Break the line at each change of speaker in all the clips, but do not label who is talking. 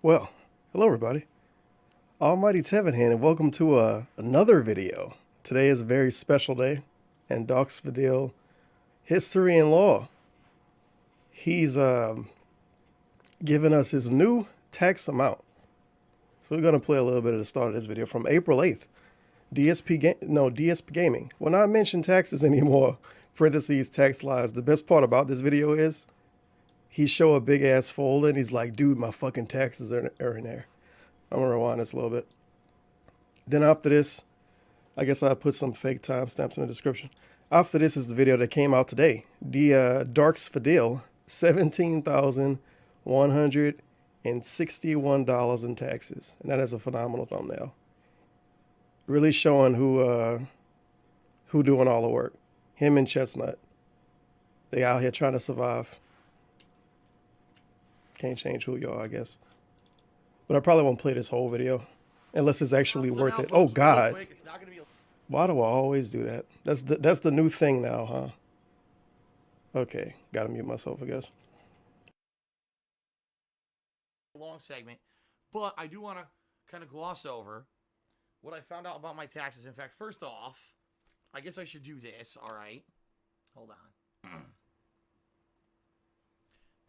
Well, hello everybody. Almighty Tevin here, and welcome to another video. Today is a very special day in Doxfadil history and law. He's given us his new tax amount. So we're going to play a little bit of the start of this video from April 8th. DSP Gaming. When I mention taxes anymore, parentheses, tax lies, the best part about this video is he show a big ass folder and he's like, dude, my fucking taxes are in there. I'm gonna rewind this a little bit. Then after this, I guess I'll put some fake timestamps in the description. After this is the video that came out today. The Darks Fadil, $17,161 in taxes. And that is a phenomenal thumbnail. Really showing who doing all the work. Him and Chestnut. They out here trying to survive. Can't change who you are, I guess. But I probably won't play this whole video unless it's actually worth it. Oh God. Why do I always do that? That's the new thing now, huh? Okay, gotta mute myself, I guess.
Long segment, but I do want to kind of gloss over what I found out about my taxes. In fact, first off, I guess I should do this. All right. Hold on.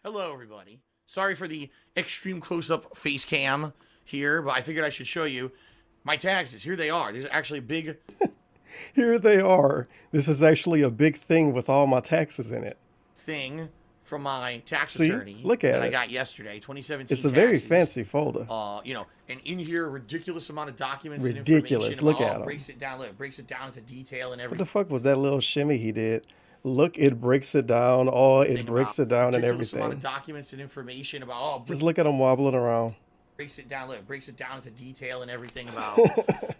Hello, everybody. Sorry for the extreme close-up face cam here, but I figured I should show you my taxes. Here they are. There's actually a big...
Here they are. This is actually a big thing with all my taxes in it.
Thing from my tax attorney
look at
that
it.
I got yesterday, 2017
It's a
taxes.
very fancy folder.
You know, and in here, a ridiculous amount of documents
Ridiculous.
and information.
Look at them.
Breaks it down. Look, it breaks it down into detail and everything.
What the fuck was that little shimmy he did? Look, it breaks it down. Oh, it breaks it down and everything.
Amount of documents and information about
just look at him wobbling around.
Breaks it down. Look, it breaks it down into detail and everything about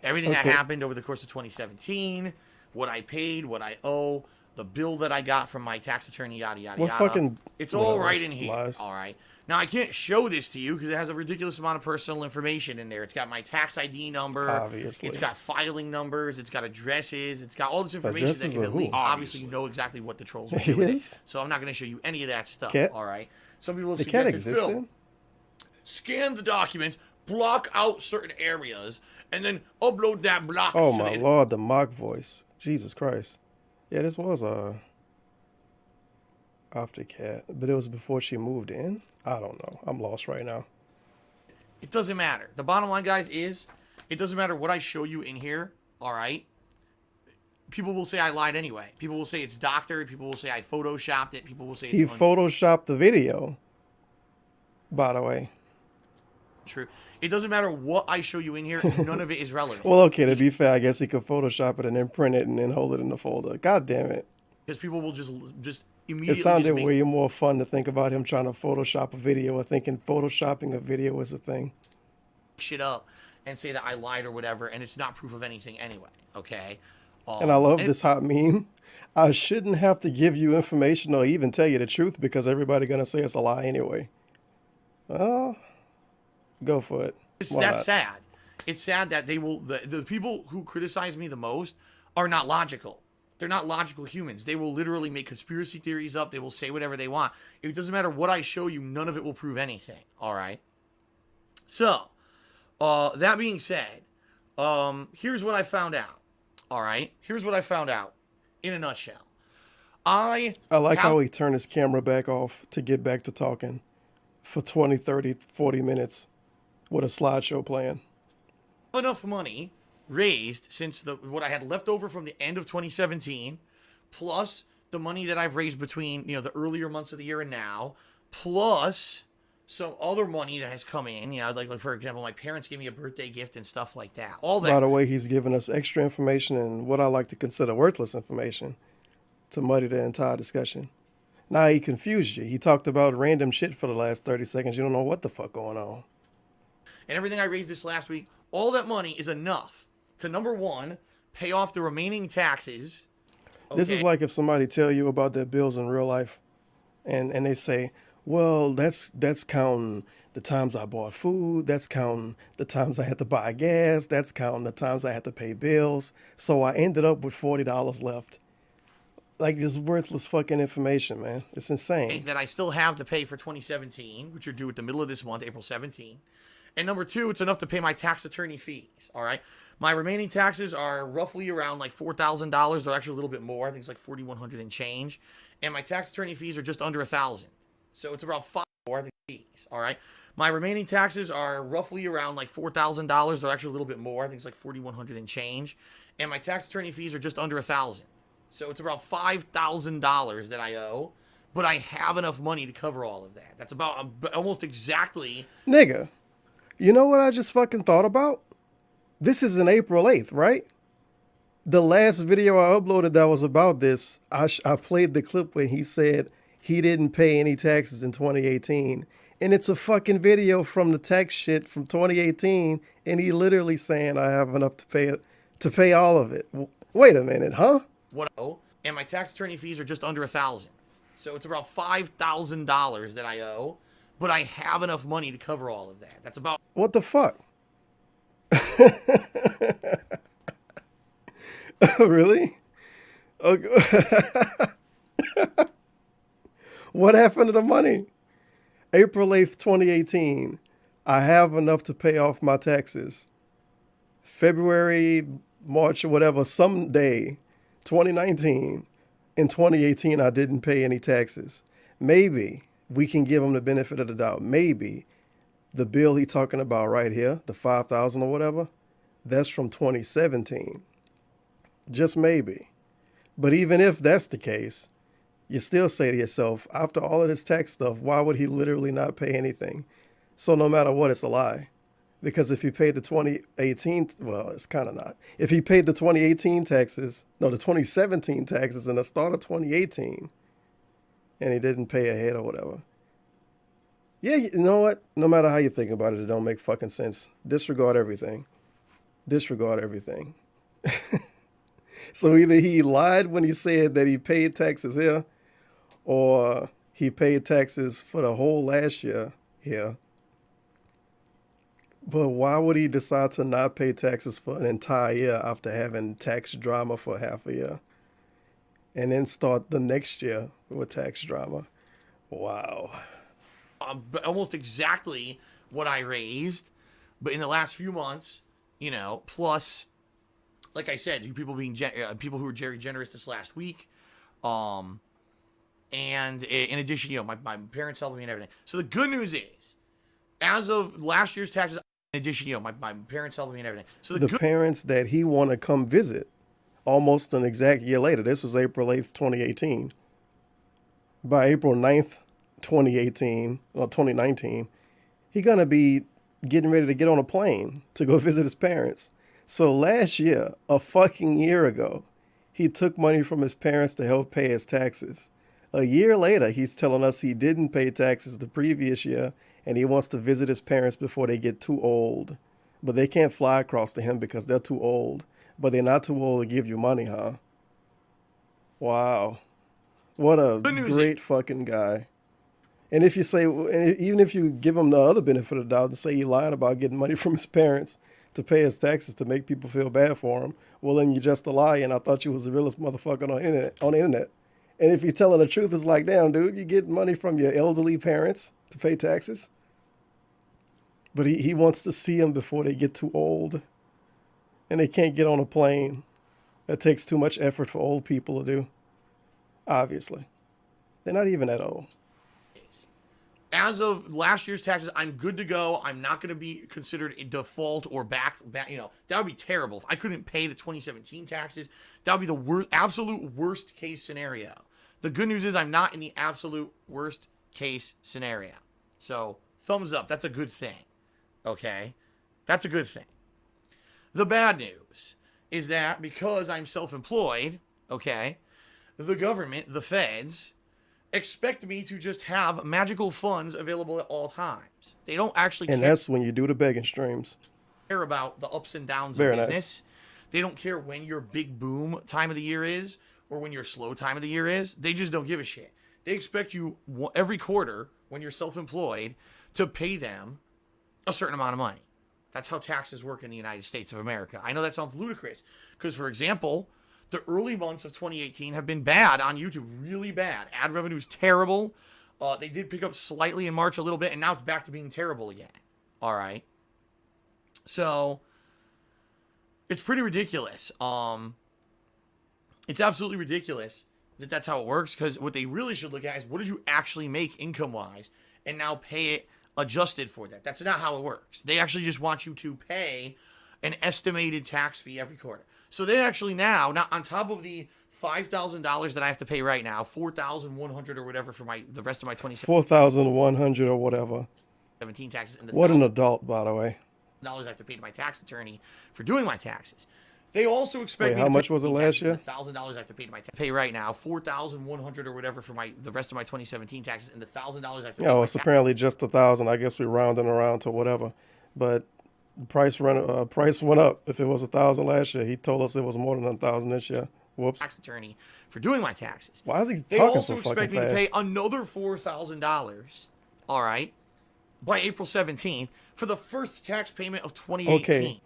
everything that happened over the course of 2017, what I paid, what I owe, the bill that I got from my tax attorney, yada yada yada.
Fucking
it's all right in here.
Lies.
All right. Now I can't show this to you because it has a ridiculous amount of personal information in there. It's got my tax ID number.
Obviously.
It's got filing numbers. It's got addresses. It's got all this information that can at least obviously know exactly what the trolls are doing. So I'm not going to show you any of that stuff. All right. Some people
the cat existed.
Scan the documents, block out certain areas, and then upload that block.
Oh my lord, the mock voice. Jesus Christ. Yeah, this was after cat, but it was before she moved in. I don't know. I'm lost right now.
It doesn't matter. The bottom line, guys, is it doesn't matter what I show you in here. All right. People will say I lied anyway. People will say it's doctored. People will say I photoshopped it. People will say
he photoshopped the video. By the way.
True. It doesn't matter what I show you in here. None of it is relevant.
Well, okay, to be fair, I guess he could Photoshop it and then print it and then hold it in the folder. God damn it.
Because people will just immediately.
It sounded way more fun to think about him trying to Photoshop a video or thinking Photoshopping a video was a thing.
Shit up and say that I lied or whatever, and it's not proof of anything anyway. Okay.
And I love this hot meme. I shouldn't have to give you information or even tell you the truth because everybody's gonna say it's a lie anyway. Oh. Go for it.
That's sad. It's sad that they will. The people who criticize me the most are not logical. They're not logical humans. They will literally make conspiracy theories up. They will say whatever they want. It doesn't matter what I show you. None of it will prove anything. All right. So, that being said, here's what I found out. All right. Here's what I found out in a nutshell. I
like how he turned his camera back off to get back to talking for 20, 30, 40 minutes. With a slideshow playing.
Enough money raised since what I had left over from the end of 2017, plus the money that I've raised between the earlier months of the year and now, plus some other money that has come in. Like for example, my parents gave me a birthday gift and stuff like that. All that.
By the way, he's given us extra information and what I like to consider worthless information to muddy the entire discussion. Now he confused you. He talked about random shit for the last 30 seconds. You don't know what the fuck going on.
And everything I raised this last week, all that money is enough to, number one, pay off the remaining taxes.
Okay. This is like if somebody tell you about their bills in real life and they say, well, that's counting the times I bought food. That's counting the times I had to buy gas. That's counting the times I had to pay bills. So I ended up with $40 left. like this worthless fucking information, man. It's insane.
that I still have to pay for 2017, which are due at the middle of this month, April 17th. And number two, it's enough to pay my tax attorney fees. All right. My remaining taxes are roughly around like $4,000. They're actually a little bit more. I think it's like 4,100 and change. And my tax attorney fees are just under 1,000. So it's about five more fees. All right. My remaining taxes are roughly around like $4,000. They're actually a little bit more. I think it's like 4,100 and change. And my tax attorney fees are just under 1,000. So it's about $5,000 that I owe, but I have enough money to cover all of that. That's about almost exactly.
Nigga, you know what I just fucking thought about? This is an April 8th, right? The last video I uploaded that was about this, I played the clip when he said he didn't pay any taxes in 2018. And it's a fucking video from the tax shit from 2018, and he literally saying I have enough to pay all of it. Wait a minute, huh?
What I owe, and my tax attorney fees are just under 1,000. So it's about $5,000 that I owe, but I have enough money to cover all of that. That's about.
What the fuck? Really? Okay. What happened to the money? April 8th, 2018. I have enough to pay off my taxes. February, March, or whatever, someday, 2019. In 2018, I didn't pay any taxes. Maybe we can give him the benefit of the doubt. Maybe the bill he talking about right here, the 5,000 or whatever, that's from 2017. Just maybe. But even if that's the case, you still say to yourself, after all of this tax stuff, why would he literally not pay anything? So no matter what, it's a lie. Because if he paid the 2018, well, it's kind of not. If he paid the 2018 taxes, no, the 2017 taxes in the start of 2018, and he didn't pay ahead or whatever. Yeah, you know what? No matter how you think about it, it don't make fucking sense. Disregard everything. Disregard everything. So either he lied when he said that he paid taxes here, or he paid taxes for the whole last year here. But why would he decide to not pay taxes for an entire year after having tax drama for half a year? And then start the next year with tax drama? Wow.
Almost exactly what I raised, but in the last few months, plus, like I said, people people who were very generous this last week, and in addition, my parents helped me and everything. So the good news is, as of last year's taxes, in addition, my parents helped me and everything. So the
parents that he want to come visit, almost an exact year later. This was April 8th, 2018. By April 9th, 2019, he gonna be getting ready to get on a plane to go visit his parents. So last year, a fucking year ago, he took money from his parents to help pay his taxes. A year later, he's telling us he didn't pay taxes the previous year, and he wants to visit his parents before they get too old. But they can't fly across to him because they're too old. But they're not too old to give you money, huh? Wow. What a great fucking guy. And if you say, even if you give him the other benefit of the doubt and say he lied about getting money from his parents to pay his taxes to make people feel bad for him, well, then you're just a liar, and I thought you was the realest motherfucker on the internet. And if you're telling the truth, it's like, damn, dude, you get money from your elderly parents to pay taxes. But he wants to see them before they get too old. And they can't get on a plane. That takes too much effort for old people to do. Obviously. They're not even that old.
As of last year's taxes, I'm good to go. I'm not going to be considered a default or back. That would be terrible. If I couldn't pay the 2017 taxes, that would be the absolute worst case scenario. The good news is I'm not in the absolute worst case scenario. So, thumbs up. That's a good thing. Okay? That's a good thing. The bad news is that because I'm self-employed, okay, the government, the feds, expect me to just have magical funds available at all times. They don't actually care.
And that's when you do the begging streams.
Care about the ups and downs
Very
of business.
Nice.
They don't care when your big boom time of the year is or when your slow time of the year is. They just don't give a shit. They expect you every quarter when you're self-employed to pay them a certain amount of money. That's how taxes work in the United States of America. I know that sounds ludicrous because, for example, The early months of 2018 have been bad on YouTube, really bad. Ad revenue's terrible. They did pick up slightly in March a little bit, and now it's back to being terrible again. All right. So it's pretty ridiculous. It's absolutely ridiculous that that's how it works, because what they really should look at is what did you actually make income-wise, and now pay it adjusted for that. That's not how it works. They actually just want you to pay an estimated tax fee every quarter. So they actually now on top of the $5,000 that I have to pay right now, $4,100 or whatever for the rest of my 2017
4,100 or whatever.
taxes, and the
What an adult, by the way.
$1,000 I have to pay to my tax attorney for doing my taxes. They also expect
Wait,
me
how
to
much
pay
was it last year?
$1,000 I have to pay to my pay right now, $4,100 or whatever for the rest of my 2017 taxes, and the $1,000 I have to pay.
Oh, it's apparently just 1,000. I guess we're rounding around to whatever. But the price went up. If it was 1,000 last year, he told us it was more than 1,000 this year. Whoops.
Tax attorney for doing my taxes.
Why is he
They
talking
also
so fucking
expect me to
fast?
pay another $4,000. All right, by April 17th for the first tax payment of 2018.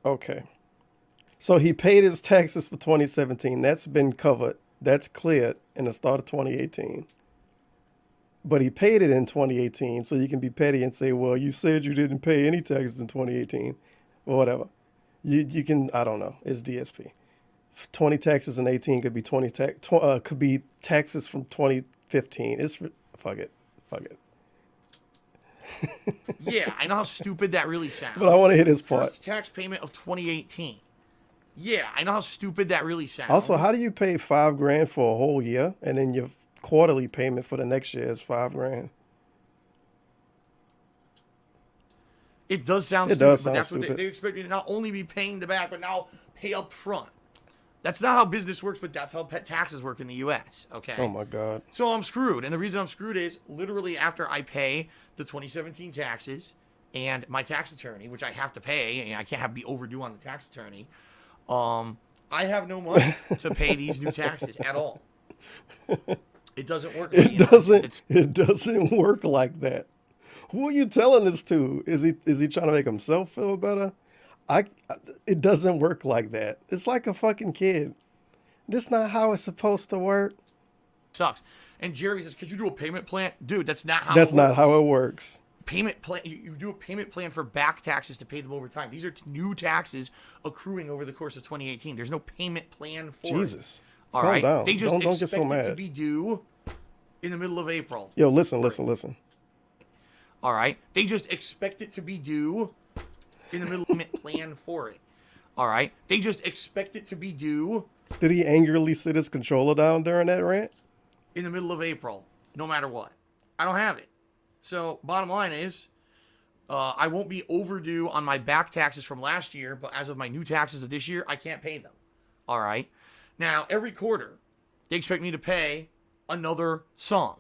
Okay. So he paid his taxes for 2017. That's been covered. That's cleared in the start of 2018. But he paid it in 2018, so you can be petty and say, well, you said you didn't pay any taxes in 2018 or whatever. You can, I don't know. It's DSP. 20 taxes in 18 could be could be taxes from 2015. Fuck it.
Yeah, I know how stupid that really sounds.
But I want to hit his part.
First tax payment of 2018. Yeah, I know how stupid that really sounds.
Also, how do you pay $5,000 for a whole year, and then your quarterly payment for the next year is $5,000?
It does sound
It
stupid,
does
but
sound
that's what
stupid.
they expect you to not only be paying the back, but now pay up front. That's not how business works, but that's how taxes work in the U.S., okay?
Oh, my God.
So I'm screwed. And the reason I'm screwed is literally after I pay the 2017 taxes and my tax attorney, which I have to pay, and I can't be overdue on the tax attorney, I have no money to pay these new taxes at all. It doesn't work.
It doesn't work like that. Who are you telling this to? Is he trying to make himself feel better? It doesn't work like that. It's like a fucking kid. This not how it's supposed to work.
Sucks. And Jerry says, could you do a payment plan? Dude, that's not how
That's
it
not
works.
how it works.
Payment plan. You do a payment plan for back taxes to pay them over time. These are new taxes accruing over the course of 2018. There's no payment plan for
Jesus.
it. All
Calm
right.
down.
They just
Don't get
expect
so
it to
mad.
be due in the middle of April.
Yo, listen.
All right. They just expect it to be due in the middle of payment plan for it. All right. They just expect it to be due
Did he angrily sit his controller down during that rant?
in the middle of April, no matter what. I don't have it. So bottom line is, I won't be overdue on my back taxes from last year, but as of my new taxes of this year, I can't pay them. All right. Now, every quarter, they expect me to pay another sum.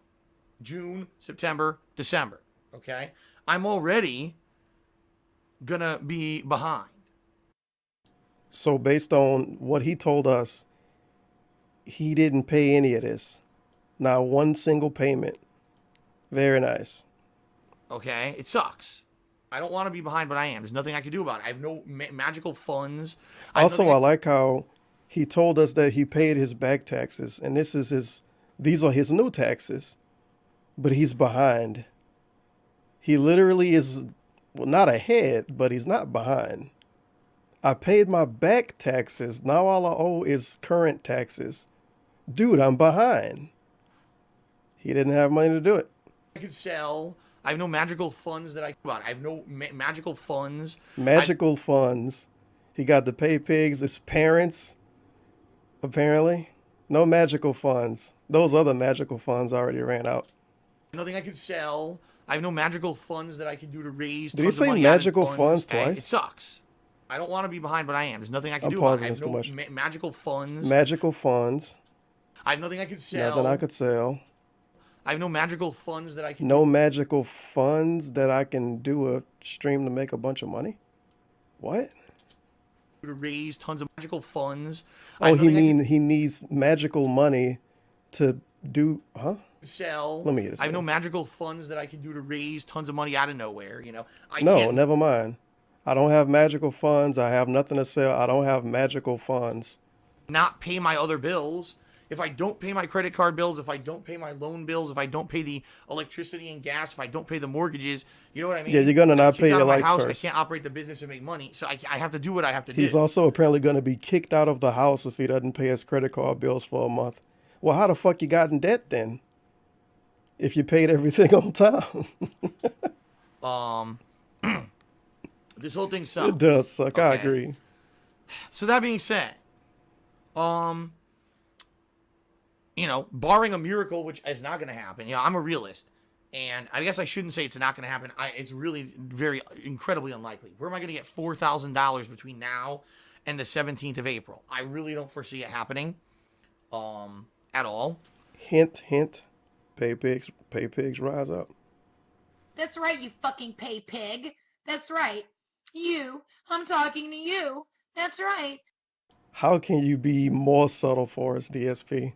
June, September, December. Okay. I'm already going to be behind.
So based on what he told us, he didn't pay any of this. Not one single payment. Very nice.
Okay. It sucks. I don't want to be behind, but I am. There's nothing I can do about it. I have no magical funds.
Also, I like how he told us that he paid his back taxes, and these are his new taxes, but he's behind. He literally is, well, not ahead, but he's not behind. I paid my back taxes. Now all I owe is current taxes. Dude, I'm behind. He didn't have money to do it.
I could sell. I have no magical funds that I have no magical funds.
Magical funds. He got to pay pigs. His parents, apparently. No magical funds. Those other magical funds already ran out.
Nothing I could sell. I have no magical funds that I can do to raise.
Did he
tons of
say
money out of
magical funds twice?
It sucks. I don't want to be behind, but I am. There's nothing I can
I'm
do about it.
pausing
I have
this too
no
much.
magical funds.
Magical funds.
I have nothing I could sell.
Nothing I could sell.
I have no magical funds that I can.
No magical funds that I can do a stream to make a bunch of money? What?
do to raise tons of magical funds.
Oh, he needs magical money to do, huh?
Sell.
Let me get this.
I have no magical funds that I can do to raise tons of money out of nowhere. You know.
No, never mind. I don't have magical funds. I have nothing to sell. I don't have magical funds.
Not pay my other bills, if I don't pay my credit card bills, if I don't pay my loan bills, if I don't pay the electricity and gas, if I don't pay the mortgages, you know what I mean?
Yeah, you're gonna
I'm
not
kicked
pay
out
your
of my
lights
house,
first.
I can't operate the business and make money, so I have to do what I have to do.
He's also apparently going to be kicked out of the house if he doesn't pay his credit card bills for a month. Well, how the fuck you got in debt then? If you paid everything on time.
This whole thing sucks.
It does suck. I
Okay.
agree.
So that being said, barring a miracle, which is not going to happen. I'm a realist, and I guess I shouldn't say it's not going to happen. It's really very incredibly unlikely. Where am I going to get $4,000 between now and the 17th of April? I really don't foresee it happening, at all.
Hint, hint. Pay pigs, rise up.
That's right, you fucking pay pig. That's right. You. I'm talking to you. That's right.
How can you be more subtle for us, DSP?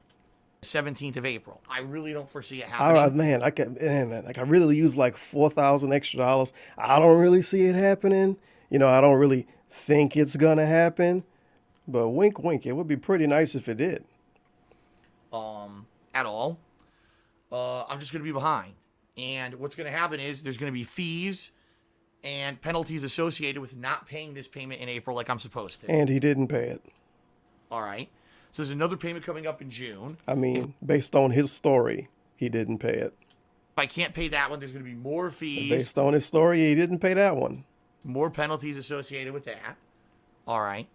17th of April. I really don't foresee it happening.
I really use like $4,000 extra. I don't really see it happening. I don't really think it's gonna happen. But wink, wink. It would be pretty nice if it did.
At all. I'm just going to be behind. And what's going to happen is there's going to be fees and penalties associated with not paying this payment in April like I'm supposed to.
And he didn't pay it.
All right. So there's another payment coming up in June.
I mean, based on his story, he didn't pay it.
If I can't pay that one, there's going to be more fees,
Based on his story, he didn't pay that one.
more penalties associated with that. All right.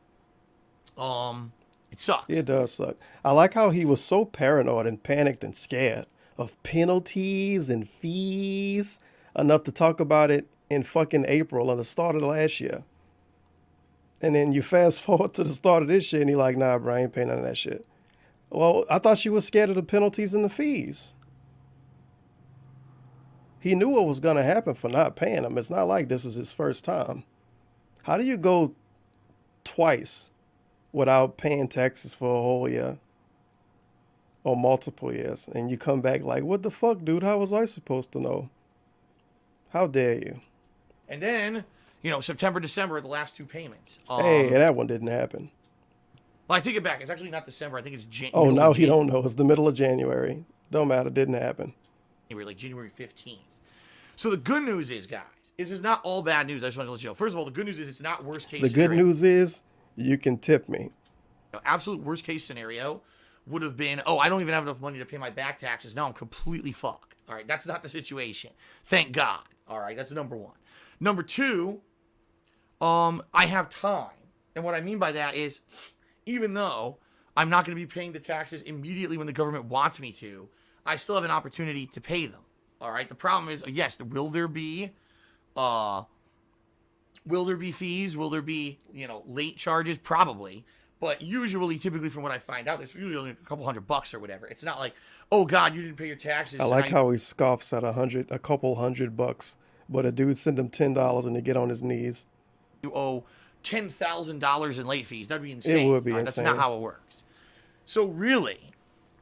It sucks.
It does suck. I like how he was so paranoid and panicked and scared of penalties and fees enough to talk about it in fucking April and the start of last year. And then you fast forward to the start of this year and you're like, nah, bro, I ain't paying none of that shit. Well, I thought you were scared of the penalties and the fees. He knew what was going to happen for not paying them. It's not like this is his first time. How do you go twice without paying taxes for a whole year or multiple years? And you come back like, what the fuck, dude? How was I supposed to know? How dare you?
And then, September, December are the last two payments.
Hey, that one didn't happen.
Well, I take it back. It's actually not December. I think it's January.
Oh, now he don't know. It's the middle of January. Don't matter. Didn't happen.
Like January 15th. So the good news is, guys, it's not all bad news. I just want to let you know. First of all, the good news is it's not worst case
The
scenario.
good news is you can tip me.
Absolute worst case scenario would have been, I don't even have enough money to pay my back taxes. Now I'm completely fucked. All right, that's not the situation. Thank God. All right, that's number one. Number two, I have time. And what I mean by that is, even though I'm not going to be paying the taxes immediately when the government wants me to, I still have an opportunity to pay them. All right. The problem is, yes, will there be fees? Will there be, late charges? Probably. But usually, typically from what I find out, there's usually only a couple $100 or whatever. It's not like, oh God, you didn't pay your taxes.
I like how he scoffs at a couple $100, but a dude send him $10 and they get on his knees.
You owe $10,000 in late fees. That'd be insane.
It would be
All right,
insane.
That's not how it works. So really,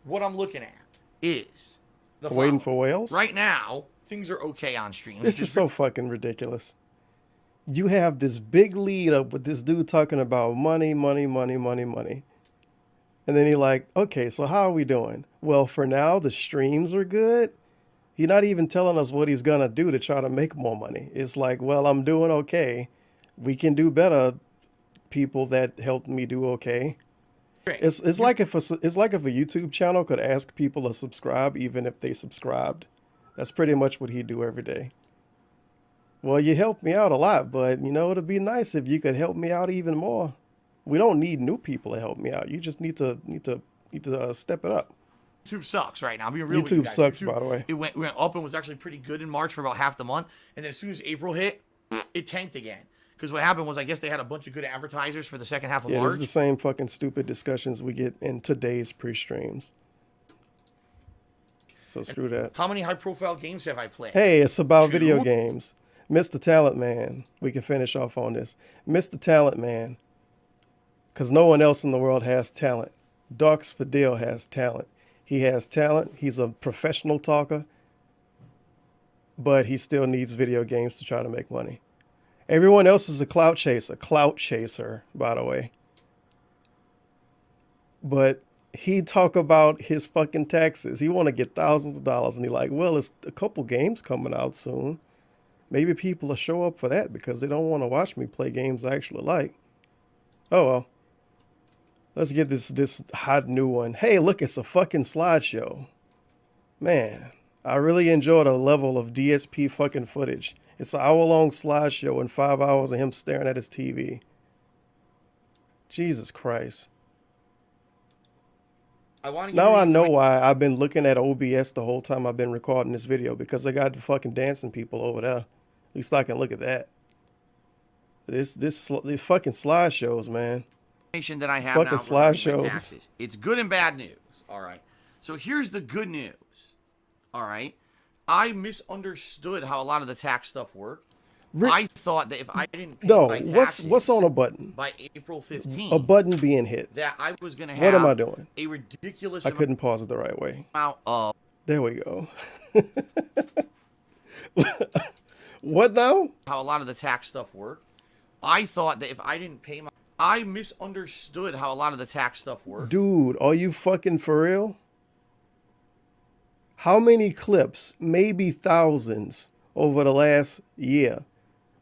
what I'm looking at is the
Waiting
following.
for Wales?
Right now, things are okay on stream.
This is so fucking ridiculous. You have this big lead up with this dude talking about money. And then he like, okay, so how are we doing? Well, for now, the streams are good. He's not even telling us what he's going to do to try to make more money. It's like, well, I'm doing okay. We can do better, people that helped me do okay.
Great.
It's like if a YouTube channel could ask people to subscribe even if they subscribed. That's pretty much what he'd do every day. Well, you helped me out a lot, but it'd be nice if you could help me out even more. We don't need new people to help me out. You just need to step it up.
YouTube sucks right now. I'm being real with you
YouTube
guys.
sucks, by the way.
It went up and was actually pretty good in March for about half the month, and then as soon as April hit, it tanked again. Because what happened was, I guess they had a bunch of good advertisers for the second half of
Yeah,
March.
this is the same fucking stupid discussions we get in today's pre-streams. So screw that.
How many high-profile games have I played?
Hey, it's about video
Two?
games. Mr. Talent Man. We can finish off on this. Mr. Talent Man. Because no one else in the world has talent. Darks Fidel has talent. He has talent. He's a professional talker. But he still needs video games to try to make money. Everyone else is a clout chaser, by the way. But he talk about his fucking taxes. He want to get thousands of dollars, and he like, well, it's a couple games coming out soon. Maybe people will show up for that because they don't want to watch me play games I actually like. Oh well. Let's get this hot new one. Hey, look, it's a fucking slideshow. Man, I really enjoyed a level of DSP fucking footage. It's an hour-long slideshow and 5 hours of him staring at his TV. Jesus Christ. Now I know why I've been looking at OBS the whole time I've been recording this video, because they got the fucking dancing people over there. At least I can look at that. These fucking slideshows, man.
That I have
fucking
now
slideshows.
It's good and bad news. All right. So here's the good news. All right. I misunderstood how a lot of the tax stuff worked. I thought that if I didn't pay my taxes
what's on a button?
by April 15th,
A button being hit.
that I was going to have
What am I doing?
a ridiculous
I couldn't pause it the right way.
amount of
There we go. What now?
how a lot of the tax stuff worked. I thought that if I didn't pay my I misunderstood how a lot of the tax stuff worked.
Dude, are you fucking for real? How many clips, maybe thousands, over the last year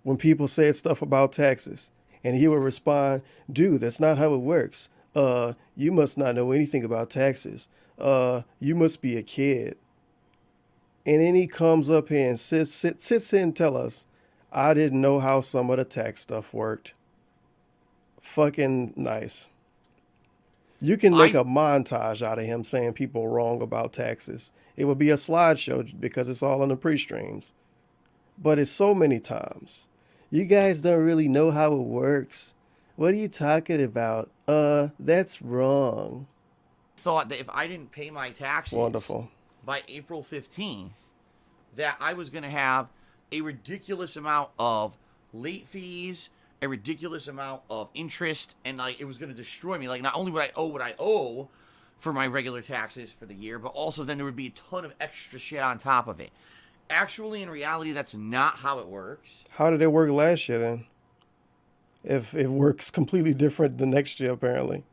when people said stuff about taxes, and he would respond, dude, that's not how it works. You must not know anything about taxes. You must be a kid. And then he comes up here and sits here and tell us, I didn't know how some of the tax stuff worked. Fucking nice. You can make a montage out of him saying people are wrong about taxes. It would be a slideshow because it's all in the pre-streams. But it's so many times. You guys don't really know how it works. What are you talking about? That's wrong.
Thought that if I didn't pay my taxes
Wonderful.
by April 15th, that I was going to have a ridiculous amount of late fees, a ridiculous amount of interest, and like it was going to destroy me. Like, not only would I owe what I owe for my regular taxes for the year, but also then there would be a ton of extra shit on top of it. Actually, in reality, that's not how it works.
How did it work last year then? If it works completely different the next year, apparently.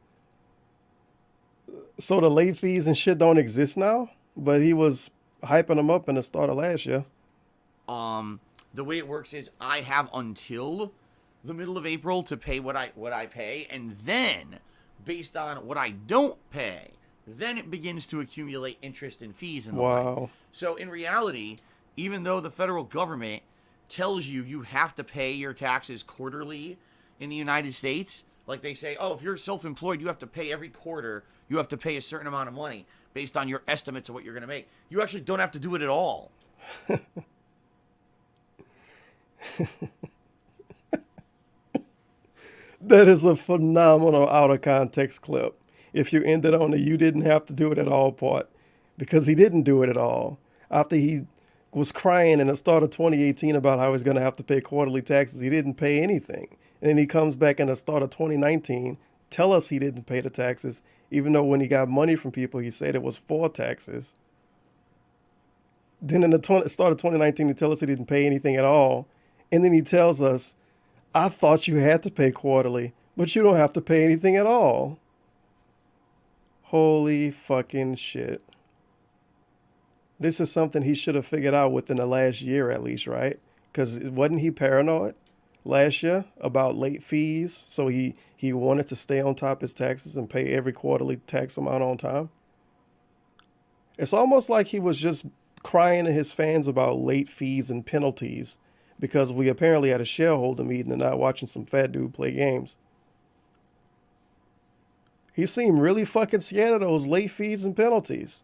So the late fees and shit don't exist now? But he was hyping them up in the start of last year.
The way it works is I have until the middle of April to pay what I pay, and then based on what I don't pay, then it begins to accumulate interest and fees and the like. So in reality, even though the federal government tells you you have to pay your taxes quarterly in the United States, like they say, oh, if you're self-employed, you have to pay every quarter, you have to pay a certain amount of money based on your estimates of what you're going to make. You actually don't have to do it at all.
That is a phenomenal out of context clip. If you ended on the you didn't have to do it at all part, because he didn't do it at all. After he was crying in the start of 2018 about how he's going to have to pay quarterly taxes, he didn't pay anything. And then he comes back in the start of 2019, tell us he didn't pay the taxes, even though when he got money from people, he said it was for taxes. Then in the start of 2019, he tells us he didn't pay anything at all. And then he tells us, I thought you had to pay quarterly, but you don't have to pay anything at all. Holy fucking shit. This is something he should have figured out within the last year at least, right? Because wasn't he paranoid last year about late fees? So he wanted to stay on top of his taxes and pay every quarterly tax amount on time. It's almost like he was just crying to his fans about late fees and penalties because we apparently had a shareholder meeting and not watching some fat dude play games. He seemed really fucking scared of those late fees and penalties.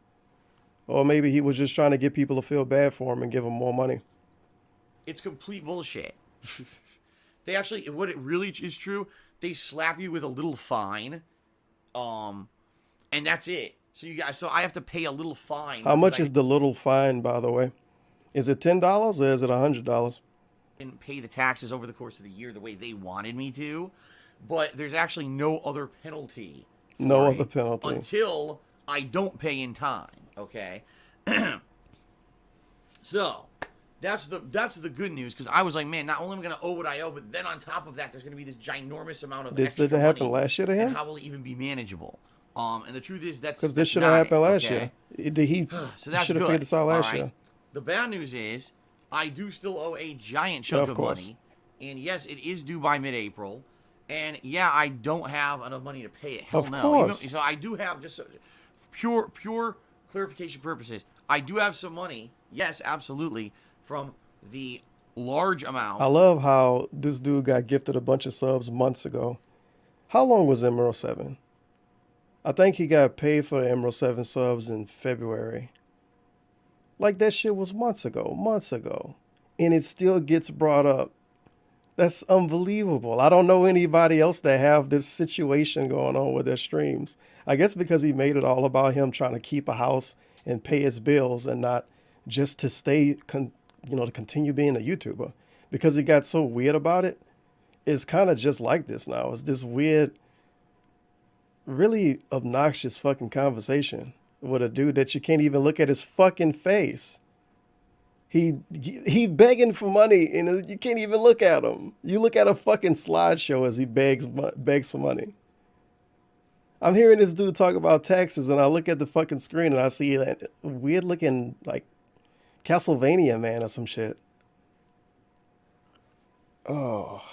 Or maybe he was just trying to get people to feel bad for him and give him more money.
It's complete bullshit. They actually, what it really is true, they slap you with a little fine, and that's it. So I have to pay a little fine.
How much is the little fine, by the way? Is it $10 or is it $100?
Didn't pay the taxes over the course of the year the way they wanted me to, but there's actually no other penalty.
No other penalty
until I don't pay in time. Okay. So That's the good news, because I was like, man, not only am I gonna owe what I owe, but then on top of that, there's gonna be this ginormous amount of
This
extra
didn't happen
money,
last year to
and
him?
how will it even be manageable? And the truth is
Because this should have happened last year. He
So that's
should have
good.
figured this out last
All right.
year.
The bad news is, I do still owe a giant chunk
Of
of
course.
money, and yes, it is due by mid-April, and yeah, I don't have enough money to pay it. Hell
Of
no.
course.
So I do have, just pure clarification purposes, I do have some money. Yes, absolutely, from the large amount.
I love how this dude got gifted a bunch of subs months ago. How long was Emerald 7? I think he got paid for Emerald 7 subs in February. Like, that shit was months ago. And it still gets brought up. That's unbelievable. I don't know anybody else that have this situation going on with their streams. I guess because he made it all about him trying to keep a house and pay his bills and not just to stay, to continue being a YouTuber. Because he got so weird about it, it's kind of just like this now. It's this weird, really obnoxious fucking conversation with a dude that you can't even look at his fucking face. He begging for money and you can't even look at him. You look at a fucking slideshow as he begs for money. I'm hearing this dude talk about taxes and I look at the fucking screen and I see that weird looking like Castlevania man or some shit. Oh.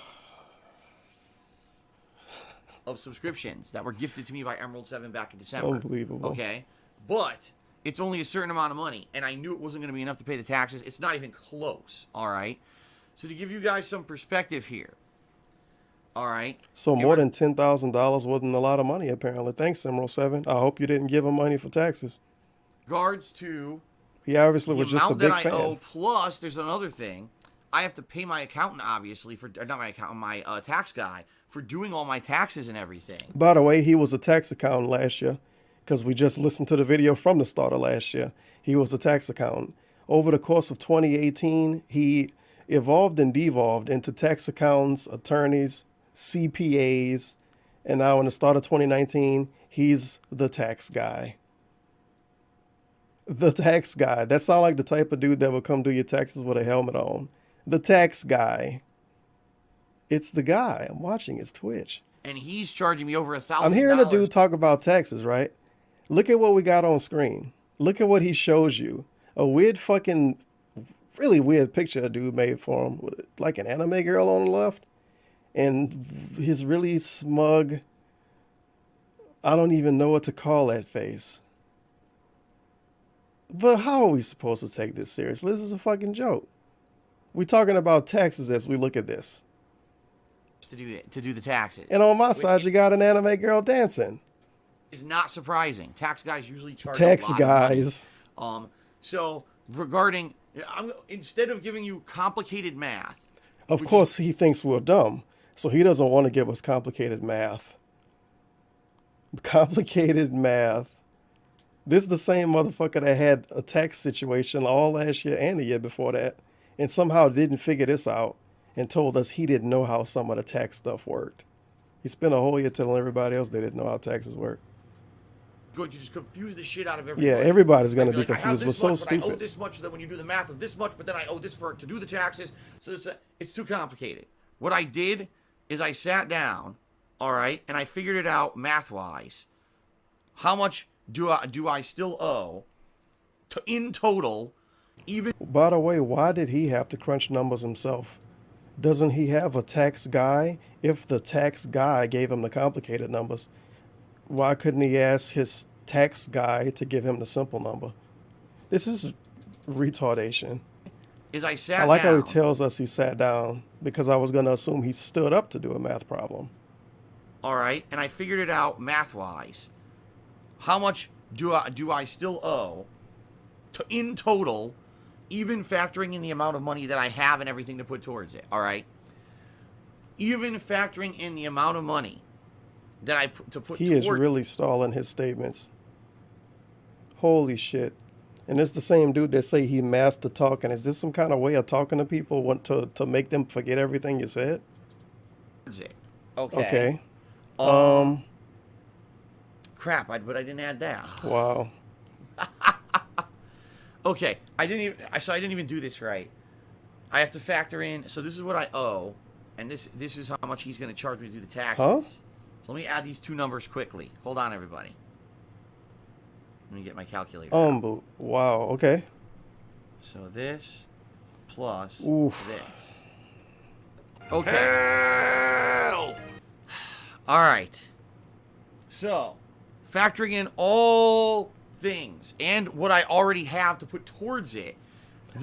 Of subscriptions that were gifted to me by Emerald 7 back in December.
Unbelievable.
Okay? But it's only a certain amount of money, and I knew it wasn't going to be enough to pay the taxes. It's not even close, all right? So to give you guys some perspective here, all right?
So more than $10,000 wasn't a lot of money, apparently. Thanks, Emerald 7. I hope you didn't give him money for taxes.
Regards to
He obviously
the
was just a
amount
big
that I
fan.
owe, plus there's another thing. I have to pay my accountant, obviously, not my accountant, my tax guy, for doing all my taxes and everything.
By the way, he was a tax accountant last year because we just listened to the video from the start of last year. He was a tax accountant. Over the course of 2018, he evolved and devolved into tax accountants, attorneys, CPAs, and now in the start of 2019, he's the tax guy. The tax guy. That sounds like the type of dude that would come do your taxes with a helmet on. The tax guy. It's the guy. I'm watching his Twitch.
And he's charging me over $1,000.
I'm hearing a dude talk about taxes, right? Look at what we got on screen. Look at what he shows you. A weird fucking, really weird picture a dude made for him with like an anime girl on the left. And his really smug, I don't even know what to call that face. But how are we supposed to take this seriously? This is a fucking joke. We're talking about taxes as we look at this.
to do the taxes.
And on my side, you got an anime girl dancing.
Is not surprising. Tax guys usually charge
Tax
a lot
guys.
of money. So regarding, instead of giving you complicated math,
Of course, he thinks we're dumb, so he doesn't want to give us complicated math. Complicated math. This is the same motherfucker that had a tax situation all last year and the year before that, and somehow didn't figure this out and told us he didn't know how some of the tax stuff worked. He spent a whole year telling everybody else they didn't know how taxes work.
going to just confuse the shit out of everybody.
Yeah, everybody's going to
Like,
be
I have
confused. We're
this
so
much, but I owe
stupid.
this much, so that when you do the math of this much, but then I owe this to do the taxes. So this, it's too complicated. What I did is I sat down, all right, and I figured it out math-wise. How much do I still owe in total, even...
By the way, why did he have to crunch numbers himself? Doesn't he have a tax guy? If the tax guy gave him the complicated numbers, why couldn't he ask his tax guy to give him the simple number? This is retardation.
Is I sat
I like how he
down.
tells us he sat down because I was going to assume he stood up to do a math problem.
All right, and I figured it out math-wise. How much do I still owe in total, even factoring in the amount of money that I have and everything to put towards it, all right? Even factoring in the amount of money that I put towards
He is really stalling his statements. Holy shit. And it's the same dude that say he mastered talking. Is this some kind of way of talking to people want to make them forget everything you said?
it. Okay.
Okay.
Crap, but I didn't add that.
Wow.
Okay, I didn't even do this right. I have to factor in. So this is what I owe, and this is how much he's going to charge me to do the taxes.
Huh?
So let me add these two numbers quickly. Hold on, everybody. Let me get my calculator. out.
But wow, okay.
So this plus
Oof.
this. Okay. All right. So, factoring in all things and what I already have to put towards it.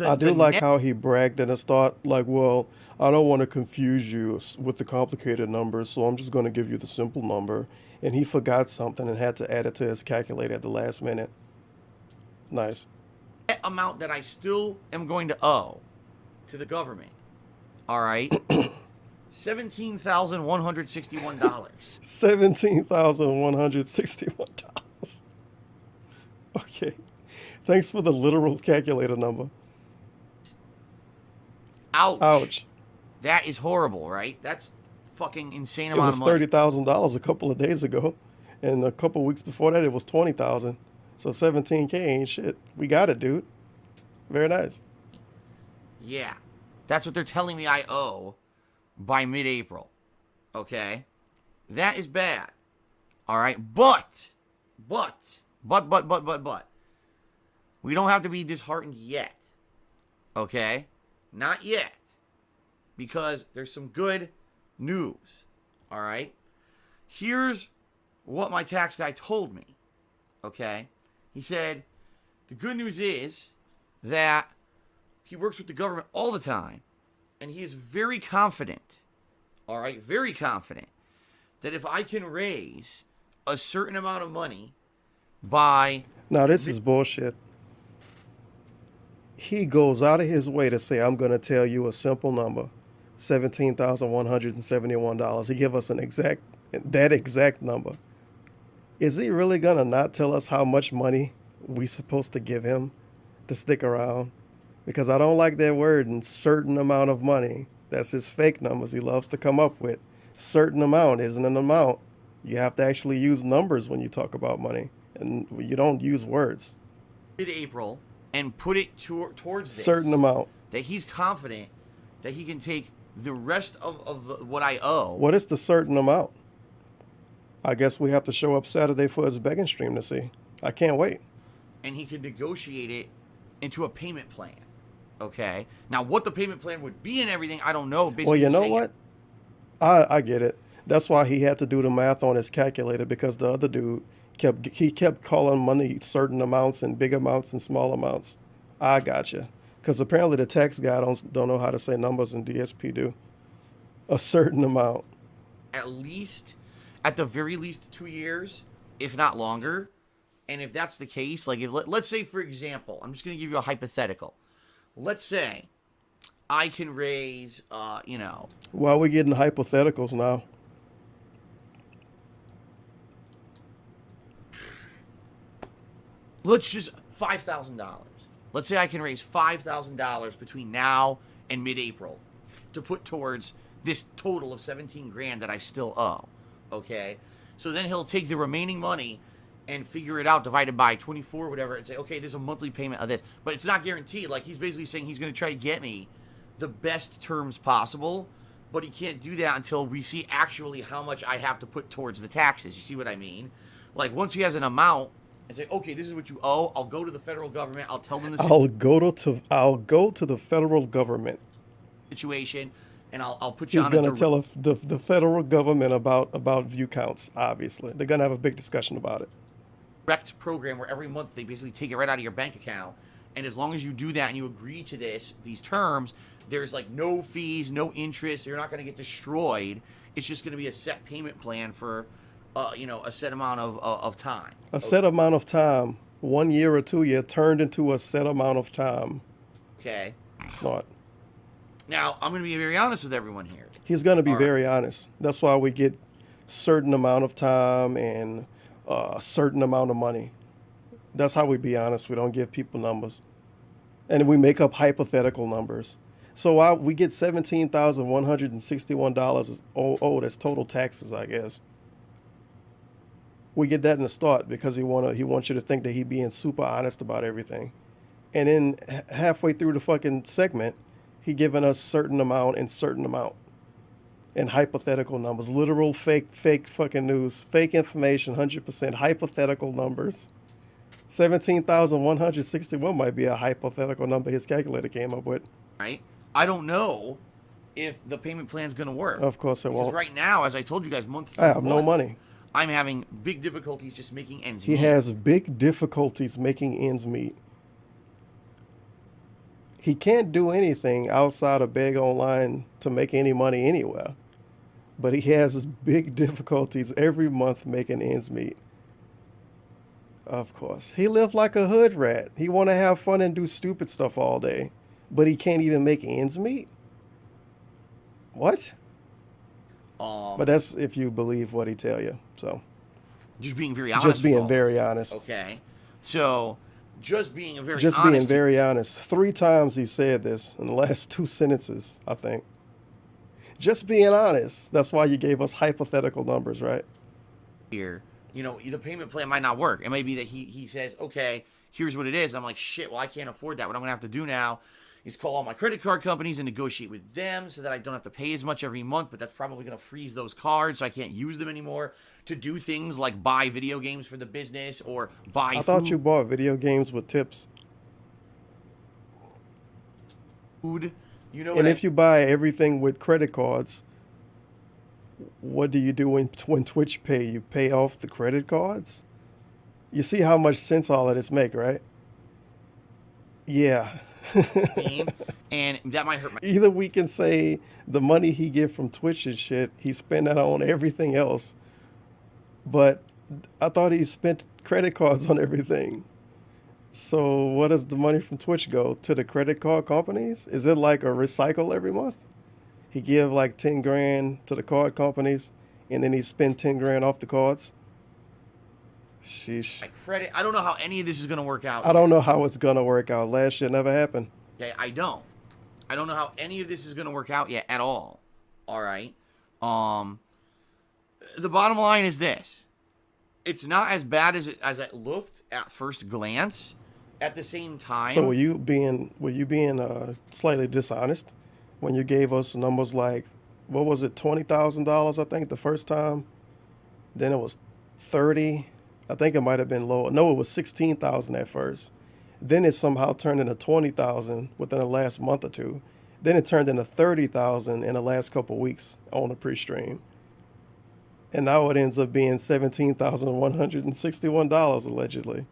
I do like how he bragged in the start, like, well, I don't want to confuse you with the complicated numbers, so I'm just going to give you the simple number. And he forgot something and had to add it to his calculator at the last minute. Nice.
net amount that I still am going to owe to the government. All right. $17,161.
$17,161. Okay. Thanks for the literal calculator number.
Ouch.
Ouch.
That is horrible, right? That's fucking insane
It
amount
was
of money.
$30,000 a couple of days ago, and a couple of weeks before that it was $20,000. So $17K ain't shit. We got it, dude. Very nice.
Yeah. That's what they're telling me I owe by mid-April. Okay? That is bad. All right? But. We don't have to be disheartened yet. Okay? Not yet. Because there's some good news. All right? Here's what my tax guy told me. Okay? He said, the good news is that he works with the government all the time. And he is very confident, all right, very confident, that if I can raise a certain amount of money by...
Now, this is bullshit. He goes out of his way to say, I'm going to tell you a simple number, $17,171. He give us that exact number. Is he really going to not tell us how much money we supposed to give him to stick around? Because I don't like that word, and certain amount of money. That's his fake numbers he loves to come up with. Certain amount isn't an amount. You have to actually use numbers when you talk about money, and you don't use words.
Mid-April and put it towards this.
Certain amount.
That he's confident that he can take the rest of what I owe.
What is the certain amount? I guess we have to show up Saturday for his begging stream to see. I can't wait.
And he can negotiate it into a payment plan. Okay. Now, what the payment plan would be and everything, I don't know. Basically,
Well, you know
saying-
what? I get it. That's why he had to do the math on his calculator, because the other dude kept calling money certain amounts and big amounts and small amounts. I gotcha. Because apparently the tax guy don't know how to say numbers, and DSP do. A certain amount.
At the very least 2 years, if not longer. And if that's the case, like let's say, for example, I'm just going to give you a hypothetical. Let's say I can raise,
Why are we getting hypotheticals now?
let's just $5,000. Let's say I can raise $5,000 between now and mid-April to put towards this total of 17 grand that I still owe. Okay? So then he'll take the remaining money and figure it out divided by 24 or whatever and say, okay, there's a monthly payment of this. But it's not guaranteed. Like, he's basically saying he's going to try to get me the best terms possible, but he can't do that until we see actually how much I have to put towards the taxes. You see what I mean? Like, once he has an amount and say, okay, this is what you owe, I'll go to the federal government, I'll tell them the
I'll go to the federal government.
situation, and I'll put you
He's
on
going
a
to tell the federal government about view counts, obviously. They're going to have a big discussion about it.
direct program where every month they basically take it right out of your bank account. And as long as you do that and you agree to these terms, there's like no fees, no interest. You're not going to get destroyed. It's just going to be a set payment plan for, a set amount of time.
A set amount of time, 1 year or 2 year, turned into a set amount of time.
Okay.
Snort.
Now, I'm going to be very honest with everyone here.
He's going to be
All right.
very honest. That's why we get certain amount of time and a certain amount of money. That's how we be honest. We don't give people numbers. And we make up hypothetical numbers. So we get $17,161 owed as total taxes, I guess. We get that in the start because he wants you to think that he being super honest about everything. And then halfway through the fucking segment, He giving us certain amount and certain amount. And hypothetical numbers, literal fake fucking news, fake information, 100% hypothetical numbers. 17,161 might be a hypothetical number his calculator came up with.
Right? I don't know if the payment plan's going to work.
Of course it
Because
won't.
right now, as I told you guys, month
I have no money.
I'm having big difficulties just making ends
He
meet.
has big difficulties making ends meet. He can't do anything outside of beg online to make any money anywhere. But he has big difficulties every month making ends meet. Of course. He lived like a hood rat. He want to have fun and do stupid stuff all day. But he can't even make ends meet? What? But that's if you believe what he tell you. So
Just being very honest.
just
with
being
all.
very honest.
Okay. So, just being a very
Just
honest.
being very honest. 3 times he said this in the last 2 sentences, I think. Just being honest. That's why you gave us hypothetical numbers, right?
Here, the payment plan might not work. It may be that he says, okay, here's what it is. I'm like, shit, well, I can't afford that. What I'm going to have to do now is call all my credit card companies and negotiate with them so that I don't have to pay as much every month, but that's probably going to freeze those cards so I can't use them anymore to do things like buy video games for the business or buy
I thought you bought video games with tips.
food.
And if you buy everything with credit cards, what do you do when Twitch pay? You pay off the credit cards? You see how much sense all of this make, right? Yeah.
mean, and that might hurt my
Either we can say the money he get from Twitch and shit, he spent that on everything else. But I thought he spent credit cards on everything. So what does the money from Twitch go? To the credit card companies? Is it like a recycle every month? He give like 10 grand to the card companies and then he spend 10 grand off the cards? Sheesh.
credit. I don't know how any of this is going to work out.
I don't know how it's gonna work out. Last shit never happened.
Okay, I don't know how any of this is going to work out yet at all. All right. The bottom line is this. It's not as bad as it looked at first glance. At the same time,
So were you being slightly dishonest when you gave us numbers like, what was it, $20,000 I think the first time? Then it was 30. I think it might have been lower. No, it was 16,000 at first. Then it somehow turned into 20,000 within the last month or two. Then it turned into 30,000 in the last couple of weeks on the pre-stream. And now it ends up being $17,161 allegedly.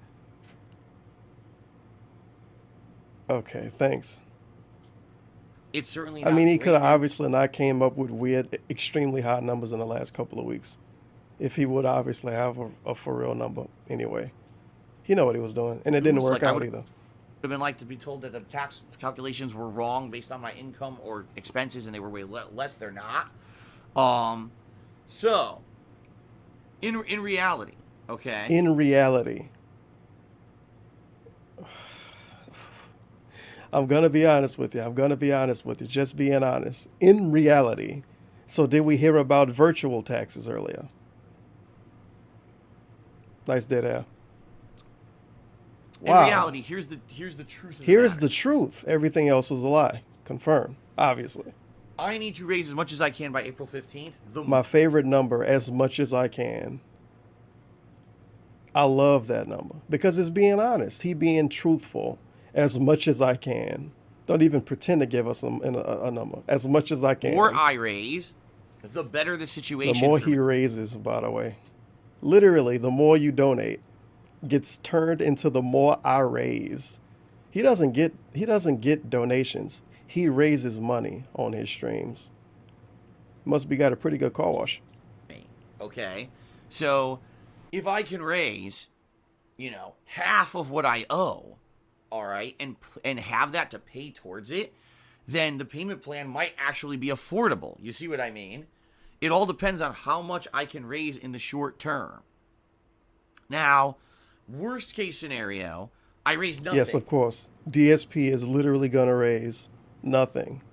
Okay, thanks.
it's certainly.
I
Not
mean, he
great.
could have obviously not came up with weird, extremely high numbers in the last couple of weeks. If he would obviously have a for real number anyway. He know what he was doing, and it didn't
Looks
work
like I
out
would-
either.
Would have been like to be told that the tax calculations were wrong based on my income or expenses, and they were way less. They're not. So, in reality, okay.
In reality, I'm going to be honest with you. Just being honest. In reality, so did we hear about virtual taxes earlier? Nice dead air.
In reality, here's the truth. Of
Here's
the
the truth. Everything else was a lie. Confirmed, obviously.
I need to raise as much as I can by April 15th.
My favorite number, as much as I can. I love that number because it's being honest. He being truthful, as much as I can. Don't even pretend to give us a number. As much as I can.
The more I raise, the better the
The
situation.
more
for
he
me.
raises, by the way. Literally, the more you donate gets turned into the more I raise. He doesn't get donations. He raises money on his streams. Must be got a pretty good car wash.
Okay, so if I can raise, half of what I owe, all right, and have that to pay towards it, then the payment plan might actually be affordable. You see what I mean? It all depends on how much I can raise in the short term. Now, worst case scenario, I raise nothing.
Yes, of course. DSP is literally going to raise nothing.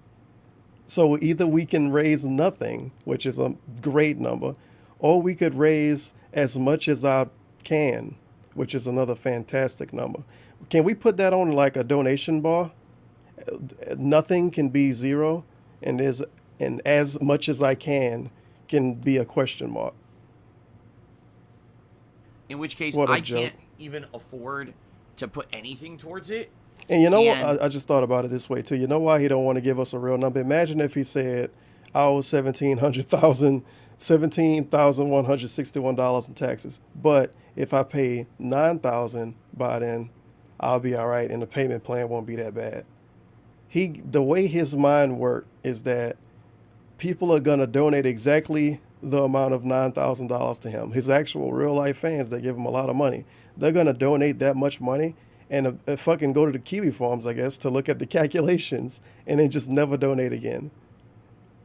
So either we can raise nothing, which is a great number, or we could raise as much as I can, which is another fantastic number. Can we put that on like a donation bar? nothing can be zero, and as much as I can be a question mark.
In which case,
What a
I
joke.
can't even afford to put anything towards it.
And you know what?
And-
I just thought about it this way too. You know why he don't want to give us a real number? Imagine if he said, "I owe $17,161 in taxes, but if I pay $9,000 by then, I'll be all right, and the payment plan won't be that bad." The way his mind works is that people are gonna donate exactly the amount of $9,000 to him. His actual real life fans that give him a lot of money, they're gonna donate that much money and fucking go to the Kiwi Farms, I guess, to look at the calculations and then just never donate again.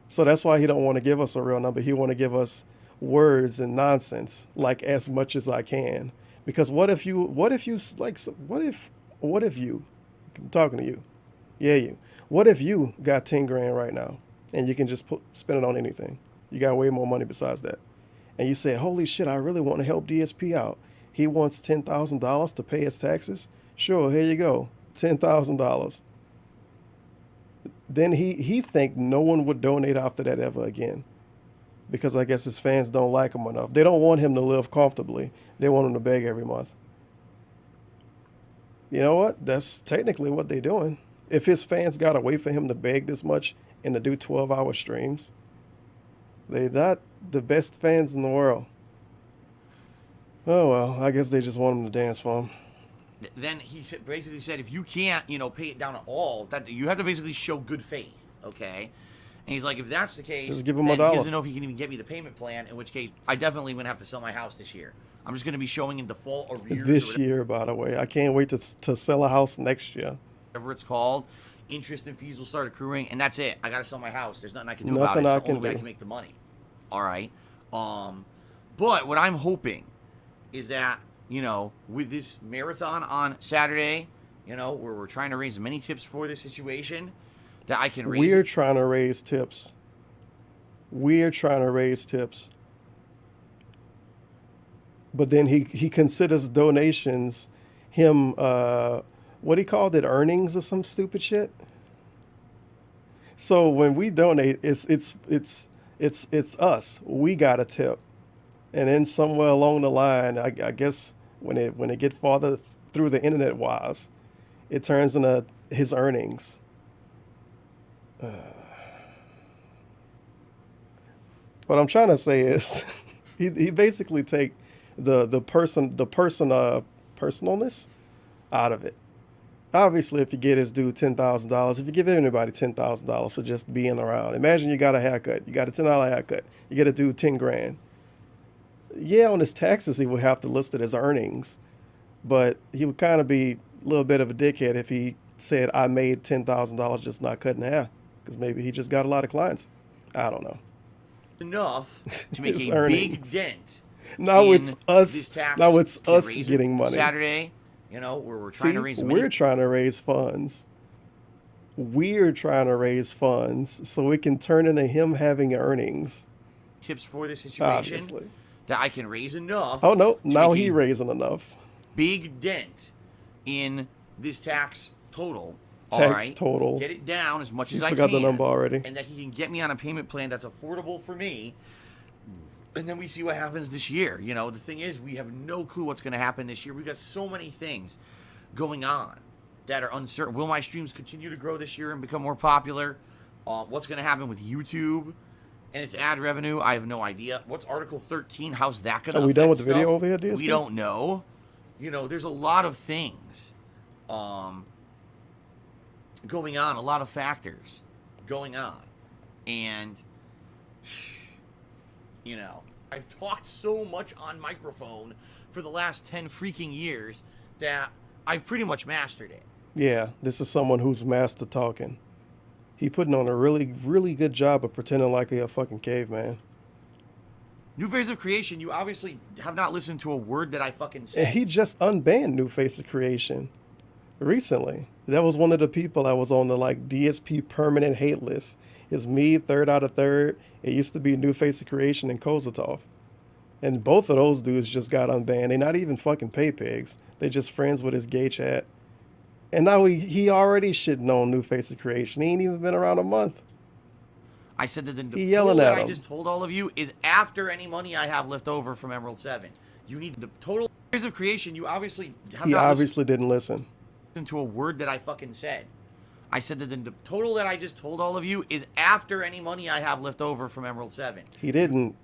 So that's why he don't want to give us a real number. He want to give us words and nonsense, like as much as I can. Because what if you, I'm talking to you. Yeah, you. What if you got 10 grand right now and you can just spend it on anything? You got way more money besides that. And you say, holy shit, I really want to help DSP out. He wants $10,000 to pay his taxes. Sure, here you go, $10,000. Then he think no one would donate after that ever again, because I guess his fans don't like him enough. They don't want him to live comfortably. They want him to beg every month. You know what? That's technically what they're doing. If his fans got to wait for him to beg this much and to do 12-hour streams, they're not the best fans in the world. Oh well, I guess they just want him to dance for him.
Then he basically said, if you can't, pay it down at all, that you have to basically show good faith, okay? And he's like, if that's the case,
Just give him
then
$1.
he doesn't know if he can even get me the payment plan, in which case, I definitely going to have to sell my house this year. I'm just going to be showing in default arrears.
This year, by the way, I can't wait to sell a house next year.
Whatever it's called. Interest and fees will start accruing, and that's it. I got to sell my house. There's nothing I can do about it.
Nothing I
It's the
can
only way I
do.
can make the money. All right. But what I'm hoping is that, with this marathon on Saturday, where we're trying to raise as many tips for this situation, that I can raise.
We're trying to raise tips. But then he considers donations what he called it, earnings or some stupid shit. So when we donate, it's us. We got a tip, and then somewhere along the line, I guess when it get farther through the internet wise, it turns into his earnings. What I'm trying to say is, he basically take the personalness out of it. Obviously, if you get his dude $10,000, if you give anybody $10,000 for just being around, imagine you got a haircut, you got a $10 haircut, you get a dude 10 grand. Yeah, on his taxes, he would have to list it as earnings, but he would kind of be a little bit of a dickhead if he said, I made $10,000 just not cutting hair, because maybe he just got a lot of clients. I don't know.
Enough to make
His
a big
earnings.
dent.
Now
in
it's us.
this tax
Now it's
can
us
raise it
getting money.
Saturday, where we're trying
See,
to raise as
we're
many
trying to raise funds. We're trying to raise funds so it can turn into him having earnings.
tips for this situation
Obviously.
that I can raise enough.
Oh no!
to
Now
make
he
a
raising enough.
big dent in this tax total.
Tax total.
Get it down as much
You
as I can.
forgot the number already.
And that he can get me on a payment plan that's affordable for me. And then we see what happens this year. The thing is, we have no clue what's going to happen this year. We've got so many things going on that are uncertain. Will my streams continue to grow this year and become more popular? What's going to happen with YouTube and its ad revenue? I have no idea. What's Article 13? How's that going to
Are we done with the video over here, DSP?
We don't know. There's a lot of things going on, a lot of factors going on. And, I've talked so much on microphone for the last 10 freaking years that I've pretty much mastered it.
Yeah, this is someone who's master talking. He putting on a really, really good job of pretending like he a fucking caveman.
New Phase of Creation, you obviously have not listened to a word that I fucking said.
And he just unbanned New Face of Creation recently. That was one of the people that was on the DSP permanent hate list. It's me, Third Out of Third. It used to be New Face of Creation and Kozatov. And both of those dudes just got unbanned. They're not even fucking pay pigs. They're just friends with his gay chat. And now he already shitting on New Face of Creation. He ain't even been around a month.
I said that the
He
total
yelling
that
at
I
him.
just told all of you is after any money I have left over from Emerald 7. You need the total years of creation. You obviously have
He
not
obviously didn't listen.
listened to a word that I fucking said. I said that the total that I just told all of you is after any money I have left over from Emerald 7.
He didn't.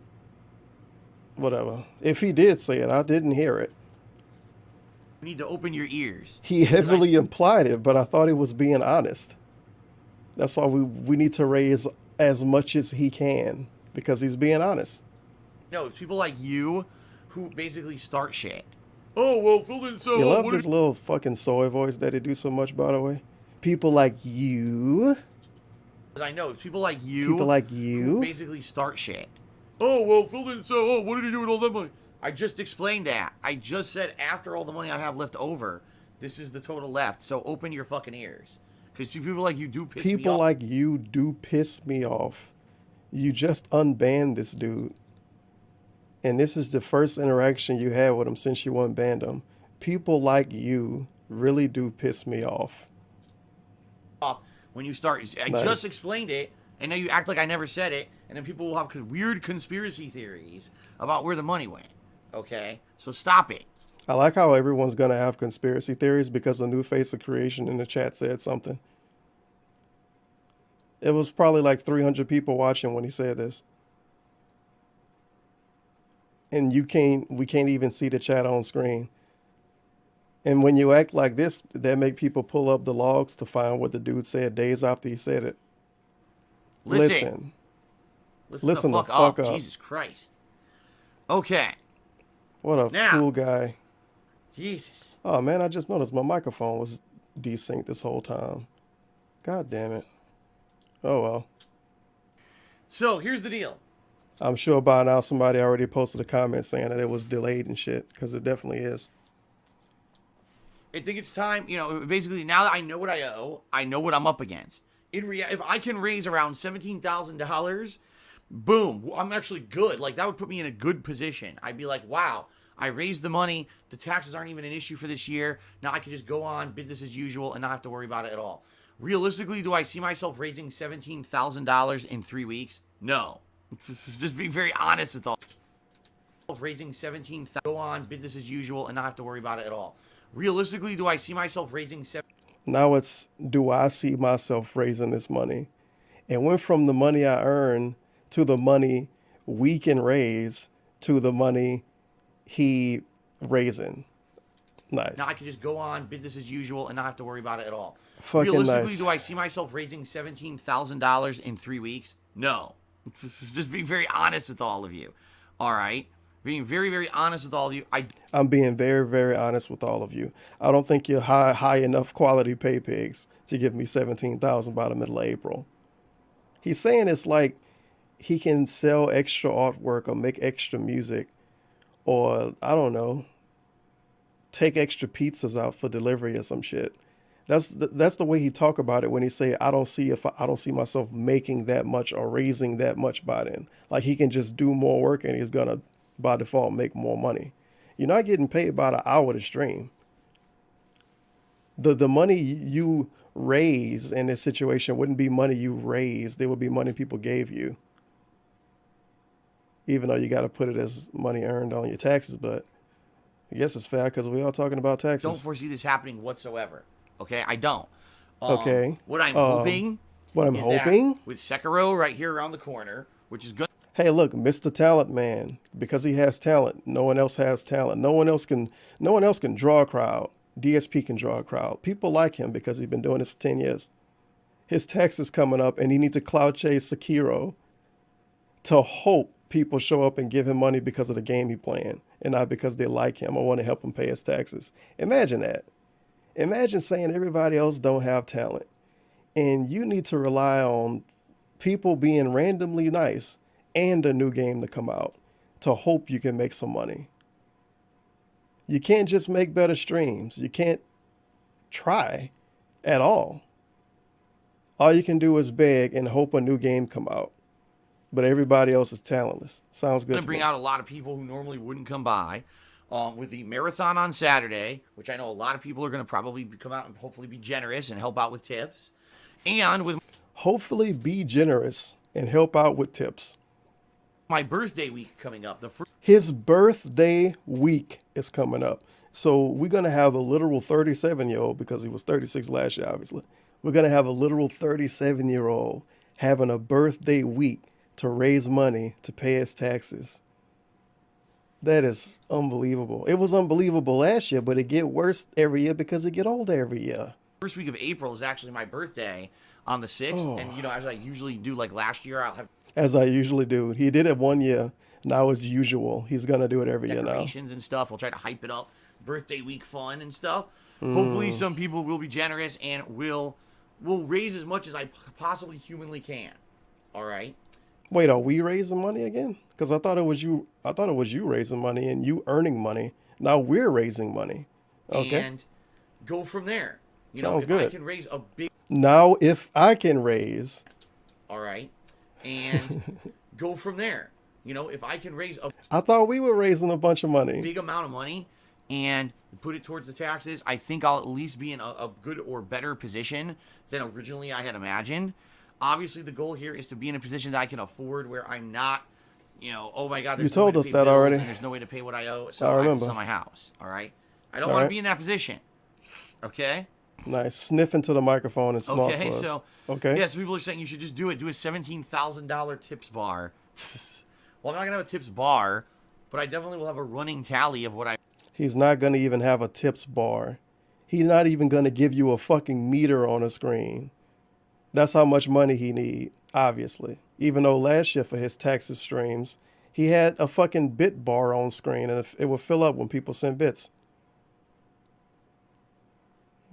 Whatever. If he did say it, I didn't hear it.
You need to open your ears.
He heavily implied it, but I thought he was being honest. That's why we need to raise as much as he can, because he's being honest.
No, it's people like you who basically start shit. Oh, well, Phil didn't say.
You love
what
this little fucking soy voice that he do so much, by the way. People like you.
I know, it's people like you.
People like
who
you.
basically start shit. Oh, well, Phil didn't say. Oh, what did he do with all that money? I just explained that. I just said after all the money I have left over, this is the total left. So open your fucking ears. Because people like you do piss me off.
People like you do piss me off. You just unbanned this dude. And this is the first interaction you had with him since you unbanned him. People like you really do piss me off.
When you start, I
Nice.
just explained it, and now you act like I never said it, and then people will have weird conspiracy theories about where the money went. Okay? So stop it.
I like how everyone's going to have conspiracy theories because a New Face of Creation in the chat said something. It was probably like 300 people watching when he said this. And we can't even see the chat on screen. And when you act like this, that make people pull up the logs to find what the dude said days after he said it.
Listen
Listen
the
the
fuck
fuck
up.
up.
Jesus Christ. Okay.
What a
Now.
cool guy.
Jesus.
Oh man, I just noticed my microphone was desynced this whole time. God damn it. Oh well.
So here's the deal.
I'm sure by now somebody already posted a comment saying that it was delayed and shit, because it definitely is.
I think it's time, basically now that I know what I owe, I know what I'm up against. If I can raise around $17,000, boom, I'm actually good. Like that would put me in a good position. I'd be like, wow, I raised the money. The taxes aren't even an issue for this year. Now I can just go on business as usual and not have to worry about it at all. Realistically, do I see myself raising $17,000 in 3 weeks? No. Just being very honest with all. Raising 17,000, go on business as usual and not have to worry about it at all. Realistically, do I see myself raising
Now it's, do I see myself raising this money? It went from the money I earn to the money we can raise to the money he raising. Nice.
Now I can just go on business as usual and not have to worry about it at all.
Fucking
Realistically,
nice.
do I see myself raising $17,000 in 3 weeks? No. Just being very honest with all of you. All right? Being very, very honest with all of you.
I'm being very, very honest with all of you. I don't think you're high enough quality pay pigs to give me $17,000 by the middle of April. He's saying it's like he can sell extra artwork or make extra music, or I don't know, take extra pizzas out for delivery or some shit. That's the way he talk about it when he say I don't see myself making that much or raising that much by then. Like he can just do more work and he's gonna by default make more money. You're not getting paid by the hour to stream. The money you raise in this situation wouldn't be money you raised. It would be money people gave you. Even though you got to put it as money earned on your taxes, but I guess it's fair because we are talking about taxes.
don't foresee this happening whatsoever. Okay? I don't.
Okay.
What I'm hoping
What I'm
is
hoping?
that with Sekiro right here around the corner, which is good.
Hey, look, Mr. Talent Man, because he has talent, no one else has talent. No one else can draw a crowd. DSP can draw a crowd. People like him because he's been doing this for 10 years. His tax is coming up and he needs to cloud chase Sekiro to hope people show up and give him money because of the game he's playing and not because they like him or want to help him pay his taxes. Imagine that. Imagine saying everybody else don't have talent and you need to rely on people being randomly nice and a new game to come out to hope you can make some money. You can't just make better streams. You can't try at all. All you can do is beg and hope a new game come out. But everybody else is talentless. Sounds good
Going
to
to bring
me.
out a lot of people who normally wouldn't come by. with the marathon on Saturday, which I know a lot of people are going to probably come out and hopefully be generous and help out with tips, and with
Hopefully be generous and help out with tips.
my birthday week coming up. The first
His birthday week is coming up. So we're going to have a literal 37-year-old, because he was 36 last year, obviously. We're going to have a literal 37-year-old having a birthday week to raise money to pay his taxes. That is unbelievable. It was unbelievable last year, but it get worse every year because it get older every year.
first week of April is actually my birthday on the 6th. And, as I usually do, like last year, I'll have
As I usually do. He did it one year. Now it's usual. He's going to do it every year now.
decorations and stuff. We'll try to hype it up. Birthday week fun and stuff. Hopefully some people will be generous and will raise as much as I possibly humanly can. All right.
Wait, are we raising money again? Because I thought it was you. I thought it was you raising money and you earning money. Now we're raising money. Okay.
And go from there.
Sounds
if I
good.
can raise a big,
Now, if I can raise,
all right, and go from there. If I can raise a
I thought we were raising a bunch of money.
big amount of money and put it towards the taxes, I think I'll at least be in a good or better position than originally I had imagined. Obviously, the goal here is to be in a position that I can afford, where I'm not, oh my God, there's
You told
no way to
us
pay
that
bills
already.
and there's no way to pay what I owe, so
I
I have to
remember.
sell my house. All right, I don't
All
want to
right.
be in that position. Okay.
Nice. Sniff into the microphone and smart
Okay,
for us.
so
Okay.
yes, people are saying you should just do it. Do a $17,000 tips bar. Well, I'm not gonna have a tips bar, but I definitely will have a running tally of what I.
He's not going to even have a tips bar. He's not even going to give you a fucking meter on a screen. That's how much money he need, obviously. Even though last year for his taxes streams, he had a fucking bit bar on screen and it would fill up when people sent bits.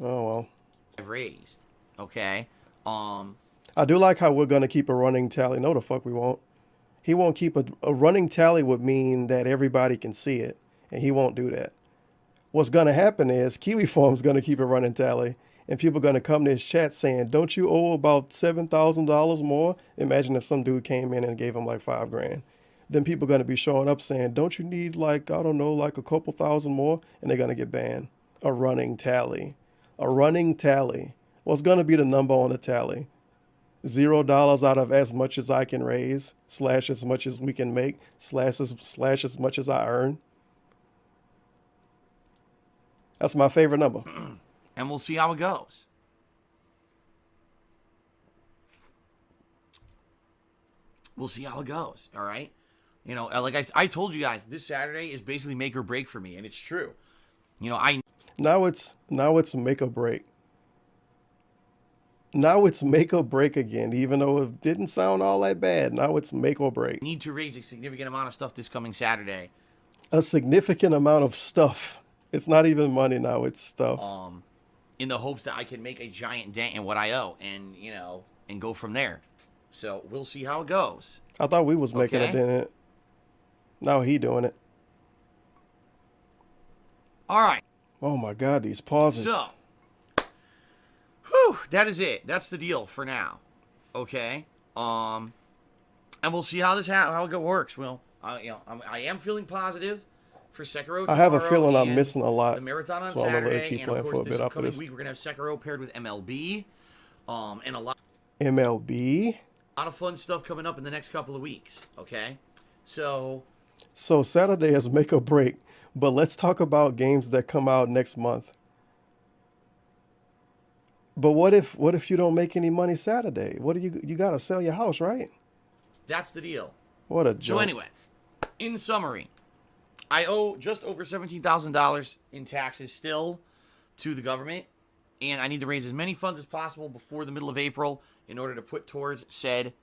Oh, well.
I've raised. Okay.
I do like how we're going to keep a running tally. No, the fuck we won't. He won't keep a running tally would mean that everybody can see it, and he won't do that. What's going to happen is Kiwi Farm's going to keep a running tally, and people are going to come to his chat saying, don't you owe about $7,000 more? Imagine if some dude came in and gave him like $5,000. Then people are going to be showing up saying, don't you need like, I don't know, like a couple thousand more? And they're going to get banned. A running tally. A running tally. What's going to be the number on the tally? $0 out of as much as I can raise, / as much as we can make, / as much as I earn. That's my favorite number.
and we'll see how it goes. We'll see how it goes. All right. Like I told you guys, this Saturday is basically make or break for me, and it's true.
Now it's make or break. Now it's make or break again, even though it didn't sound all that bad. Now it's make or break.
need to raise a significant amount of stuff this coming Saturday.
A significant amount of stuff. It's not even money now, it's stuff.
In the hopes that I can make a giant dent in what I owe, and and go from there. So we'll see how it goes.
I thought we was making
Okay.
a dent in it. Now he doing it.
All right.
Oh my God, these pauses.
So, whew, that is it. That's the deal for now. Okay. And we'll see how it works. Well, I am feeling positive for Sekiro.
I have a
tomorrow
feeling I'm
and
missing a lot.
the marathon on
So I'm gonna let it
Saturday,
keep
and of
playing for a
course this
bit after
upcoming
this.
week we're gonna have Sekiro paired with MLB, and a lot
MLB.
of fun stuff coming up in the next couple of weeks. Okay. So
So Saturday is make or break, but let's talk about games that come out next month. But what if you don't make any money Saturday? What do you gotta sell your house, right?
that's the deal.
What a
So
joke.
anyway, in summary, I owe just over $17,000 in taxes still to the government, and I need to raise as many funds as possible before the middle of April in order to put towards said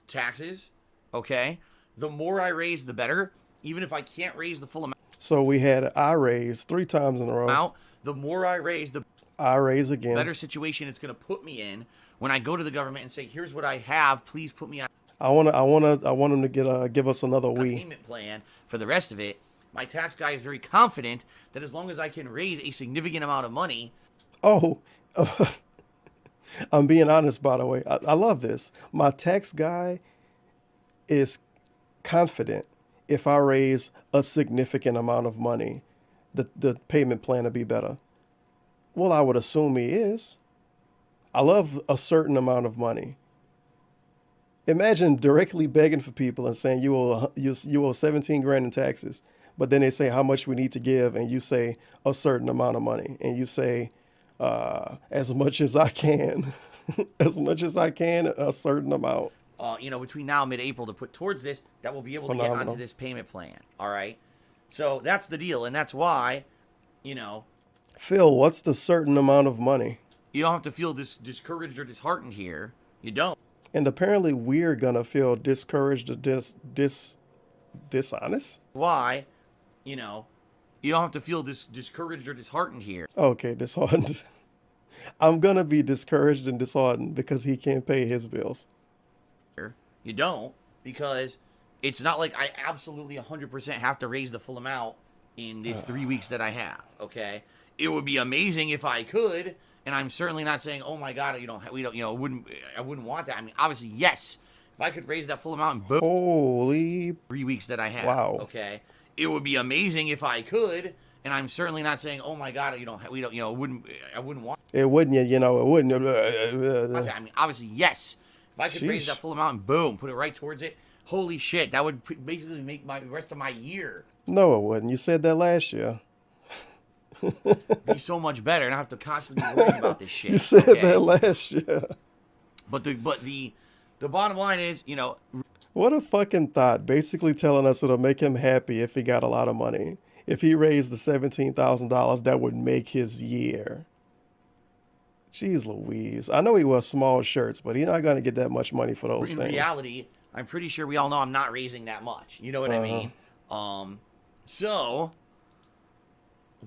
taxes. Okay? The more I raise, the better. Even if I can't raise the full
So we had I raise 3 times in a row.
amount, the more I raise, the
I raise again.
better situation it's going to put me in when I go to the government and say, "Here's what I have. Please put me on
I want him to give us another
a
we.
payment plan for the rest of it." My tax guy is very confident that as long as I can raise a significant amount of money,
Oh, I'm being honest, by the way. I love this. My tax guy is confident if I raise a significant amount of money the payment plan to be better. Well, I would assume he is. I love a certain amount of money. Imagine directly begging for people and saying you owe 17 grand in taxes, but then they say how much we need to give, and you say a certain amount of money, and you say as much as I can, as much as I can, a certain amount.
Between now and mid-April to put towards this, that will be able to get
Phenomenal.
onto this payment plan. All right. So that's the deal, and that's why,
Phil, what's the certain amount of money?
you don't have to feel discouraged or disheartened here. You don't.
And apparently we're gonna feel discouraged or dishonest.
Why, you don't have to feel discouraged or disheartened here.
Okay, disheartened. I'm gonna be discouraged and disheartened because he can't pay his bills.
You don't, because it's not like I absolutely 100% have to raise the full amount in this 3 weeks that I have. Okay, it would be amazing if I could, and I'm certainly not saying, oh my God, I wouldn't want that. I mean, obviously, yes, if I could raise that full amount in both
Holy
3 weeks that I have.
wow.
Okay, it would be amazing if I could, and I'm certainly not saying, oh my God, I wouldn't want.
It wouldn't, it wouldn't.
I mean, obviously, yes. If I could raise
Sheesh.
that full amount and boom, put it right towards it, holy shit, that would basically make the rest of my year
No, it wouldn't. You said that last year.
be so much better, and I don't have to constantly worry about this shit.
You said
okay?
that last year.
But the bottom line is,
What a fucking thought. Basically telling us it'll make him happy if he got a lot of money. If he raised the $17,000, that would make his year. Jeez Louise. I know he wears small shirts, but he's not going to get that much money for those
in
things.
reality, I'm pretty sure we all know I'm not raising that much. You know what I mean? So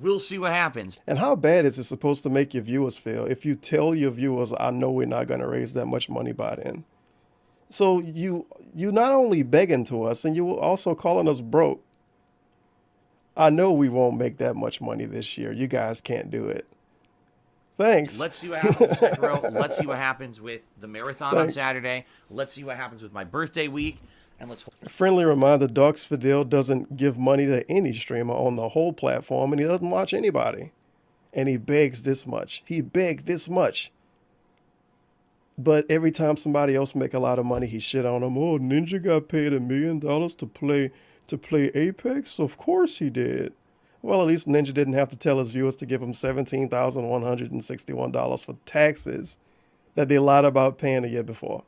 we'll see what happens.
And how bad is it supposed to make your viewers feel if you tell your viewers, I know we're not going to raise that much money by then? So you not only begging to us, and you also calling us broke. I know we won't make that much money this year. You guys can't do it. Thanks.
Let's see what happens with Sekiro. Let's see what happens with the marathon on
Thanks.
Saturday. Let's see what happens with my birthday week. And let's
Friendly reminder, Docs Fidel doesn't give money to any streamer on the whole platform, and he doesn't watch anybody. And he begs this much. He begged this much. But every time somebody else make a lot of money, he shit on them. Oh, Ninja got paid $1 million to play Apex? Of course he did. Well, at least Ninja didn't have to tell his viewers to give him $17,161 for taxes that they lied about paying the year before.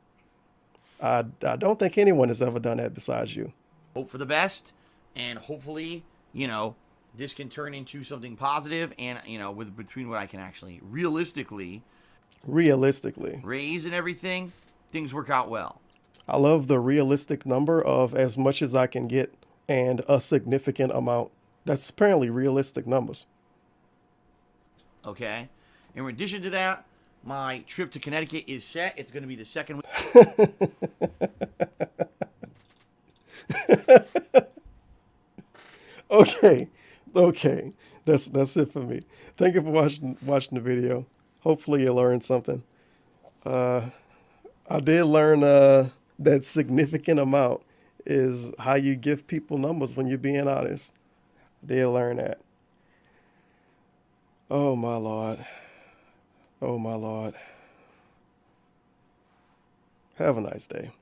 I don't think anyone has ever done that besides you.
hope for the best, and hopefully, this can turn into something positive, and between what I can actually realistically raise and everything, things work out well.
I love the realistic number of as much as I can get and a significant amount. That's apparently realistic numbers.
Okay. In addition to that, my trip to Connecticut is set. It's going to be the second week.
Okay. That's it for me. Thank you for watching the video. Hopefully you learned something. I did learn that significant amount is how you give people numbers when you're being honest. I did learn that. Oh my Lord. Oh my Lord. Have a nice day.